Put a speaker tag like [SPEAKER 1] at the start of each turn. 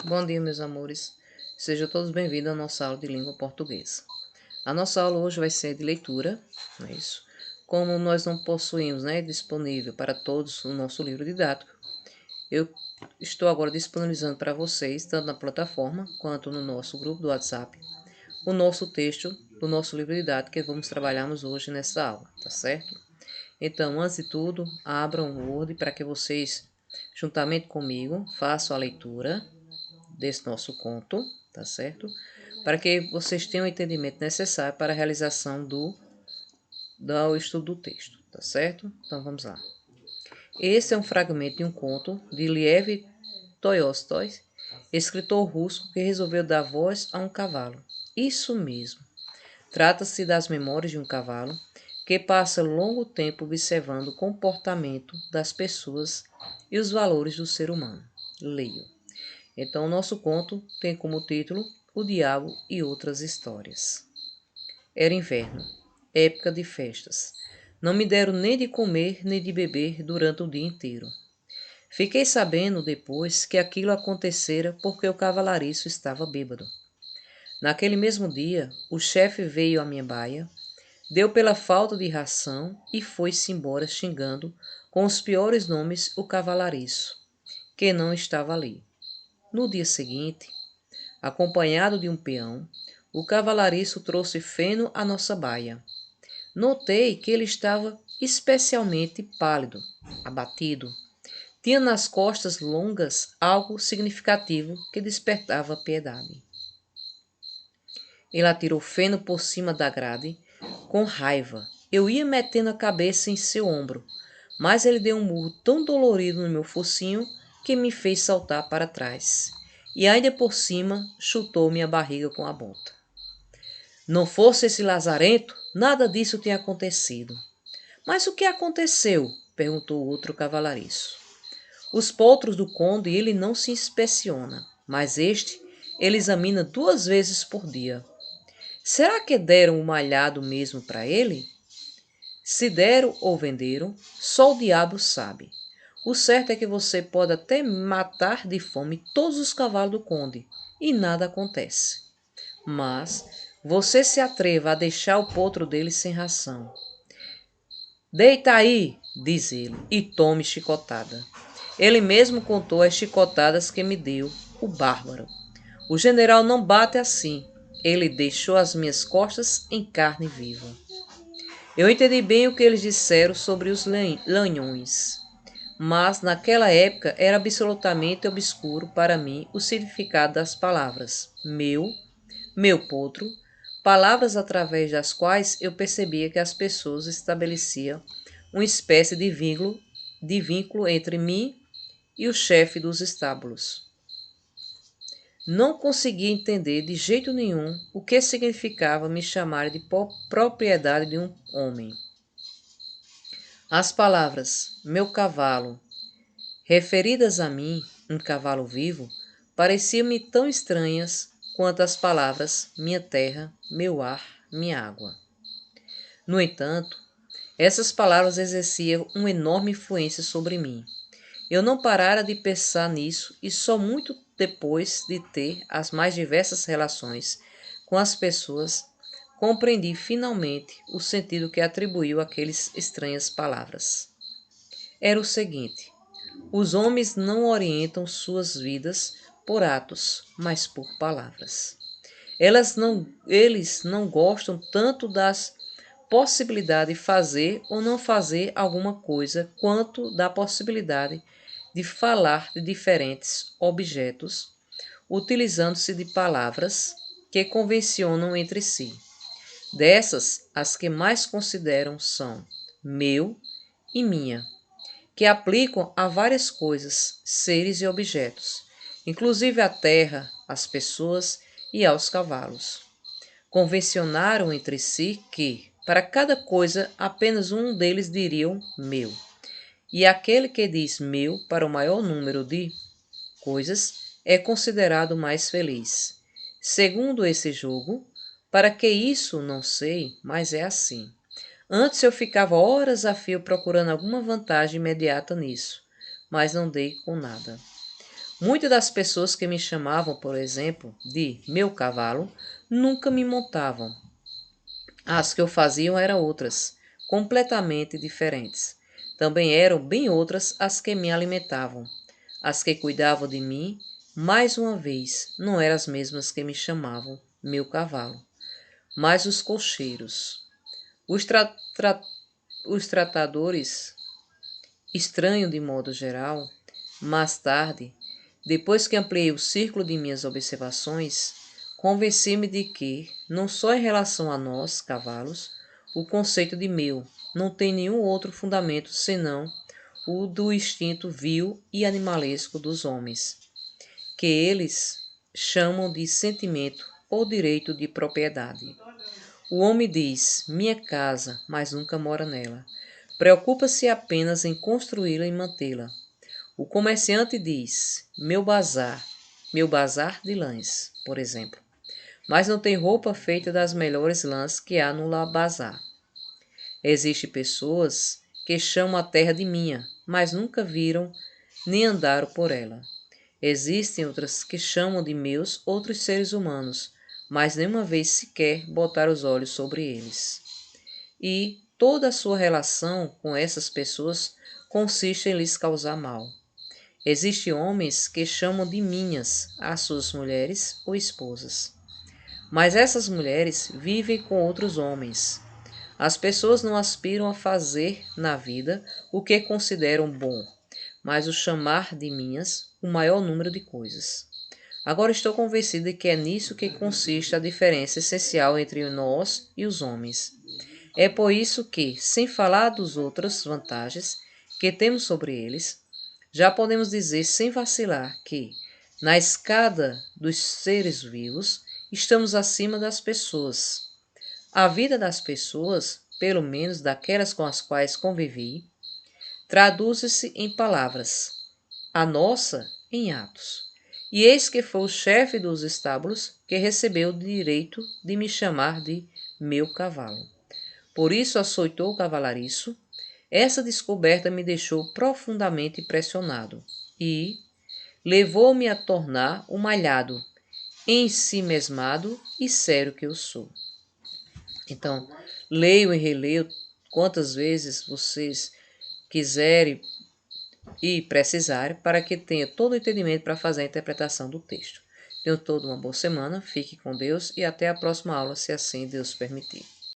[SPEAKER 1] Bom dia, meus amores. Sejam todos bem-vindos à nossa aula de língua portuguesa. A nossa aula hoje vai ser de leitura, não é isso? Como nós não possuímos, disponível para todos o nosso livro didático, eu estou agora disponibilizando para vocês, tanto na plataforma quanto no nosso grupo do WhatsApp, o nosso texto do nosso livro didático que vamos trabalharmos hoje nessa aula, tá certo? Então, antes de tudo, abram o Word para que vocês, juntamente comigo, façam a leitura desse nosso conto, tá certo? Para que vocês tenham o entendimento necessário para a realização do estudo do texto, tá certo? Então vamos lá. Esse é um fragmento de um conto de Lev Tolstói, escritor russo que resolveu dar voz a um cavalo. Isso mesmo. Trata-se das memórias de um cavalo que passa longo tempo observando o comportamento das pessoas e os valores do ser humano. Leio. Então, o nosso conto tem como título O Diabo e Outras Histórias. Era inverno, época de festas. Não me deram nem de comer nem de beber durante o dia inteiro. Fiquei sabendo depois que aquilo acontecera porque o cavalariço estava bêbado. Naquele mesmo dia, o chefe veio à minha baia, deu pela falta de ração e foi-se embora xingando com os piores nomes o cavalariço, que não estava ali. No dia seguinte, acompanhado de um peão, o cavalariço trouxe feno à nossa baia. Notei que ele estava especialmente pálido, abatido. Tinha nas costas longas algo significativo que despertava piedade. Ele atirou feno por cima da grade, com raiva. Eu ia metendo a cabeça em seu ombro, mas ele deu um murro tão dolorido no meu focinho que me fez saltar para trás. E ainda por cima chutou minha barriga com a bota. Não fosse esse lazarento, nada disso tinha acontecido. Mas o que aconteceu? Perguntou o outro cavalariço. Os potros do conde ele não se inspeciona, mas este ele examina 2 vezes por dia. Será que deram o malhado mesmo para ele? Se deram ou venderam, só o diabo sabe. O certo é que você pode até matar de fome todos os cavalos do conde e nada acontece. Mas você se atreva a deixar o potro dele sem ração. Deita aí, diz ele, e tome chicotada. Ele mesmo contou as chicotadas que me deu, o bárbaro. O general não bate assim. Ele deixou as minhas costas em carne viva. Eu entendi bem o que eles disseram sobre os lanhões, mas naquela época era absolutamente obscuro para mim o significado das palavras meu potro, palavras através das quais eu percebia que as pessoas estabeleciam uma espécie de vínculo entre mim e o chefe dos estábulos. Não conseguia entender de jeito nenhum o que significava me chamar de propriedade de um homem. As palavras meu cavalo, referidas a mim, um cavalo vivo, pareciam-me tão estranhas quanto as palavras minha terra, meu ar, minha água. No entanto, essas palavras exerciam uma enorme influência sobre mim. Eu não parara de pensar nisso e só muito depois de ter as mais diversas relações com as pessoas, compreendi finalmente o sentido que atribuiu àquelas estranhas palavras. Era o seguinte: os homens não orientam suas vidas por atos, mas por palavras. Eles não gostam tanto das possibilidade de fazer ou não fazer alguma coisa, quanto da possibilidade de falar de diferentes objetos, utilizando-se de palavras que convencionam entre si. Dessas, as que mais consideram são meu e minha, que aplicam a várias coisas, seres e objetos, inclusive à terra, às pessoas e aos cavalos. Convencionaram entre si que, para cada coisa, apenas um deles diriam meu. E aquele que diz meu para o maior número de coisas é considerado mais feliz. Segundo esse jogo, para que isso não sei, mas é assim. Antes eu ficava horas a fio procurando alguma vantagem imediata nisso, mas não dei com nada. Muitas das pessoas que me chamavam, por exemplo, de meu cavalo, nunca me montavam. As que eu fazia eram outras, completamente diferentes. Também eram bem outras as que me alimentavam. As que cuidavam de mim, mais uma vez, não eram as mesmas que me chamavam meu cavalo, mas os cocheiros. Os, os tratadores, estranho de modo geral, mais tarde, depois que ampliei o círculo de minhas observações, convenci-me de que, não só em relação a nós, cavalos, o conceito de meu não tem nenhum outro fundamento senão o do instinto vil e animalesco dos homens, que eles chamam de sentimento ou direito de propriedade. O homem diz, minha casa, mas nunca mora nela. Preocupa-se apenas em construí-la e mantê-la. O comerciante diz, meu bazar de lãs, por exemplo, mas não tem roupa feita das melhores lãs que há no bazar. Existem pessoas que chamam a terra de minha, mas nunca viram nem andaram por ela. Existem outras que chamam de meus outros seres humanos, mas nenhuma vez sequer botaram os olhos sobre eles. E toda a sua relação com essas pessoas consiste em lhes causar mal. Existem homens que chamam de minhas as suas mulheres ou esposas. Mas essas mulheres vivem com outros homens. As pessoas não aspiram a fazer na vida o que consideram bom, mas o chamar de minhas o maior número de coisas. Agora estou convencida de que é nisso que consiste a diferença essencial entre nós e os homens. É por isso que, sem falar das outras vantagens que temos sobre eles, já podemos dizer sem vacilar que, na escada dos seres vivos, estamos acima das pessoas. A vida das pessoas, pelo menos daquelas com as quais convivi, traduz-se em palavras, a nossa em atos. E eis que foi o chefe dos estábulos que recebeu o direito de me chamar de meu cavalo. Por isso açoitou o cavalariço. Essa descoberta me deixou profundamente impressionado e levou-me a tornar o malhado, ensimesmado e sério que eu sou. Então, leio e releio quantas vezes vocês quiserem e precisarem para que tenha todo o entendimento para fazer a interpretação do texto. Tenham toda uma boa semana, fique com Deus e até a próxima aula, se assim Deus permitir.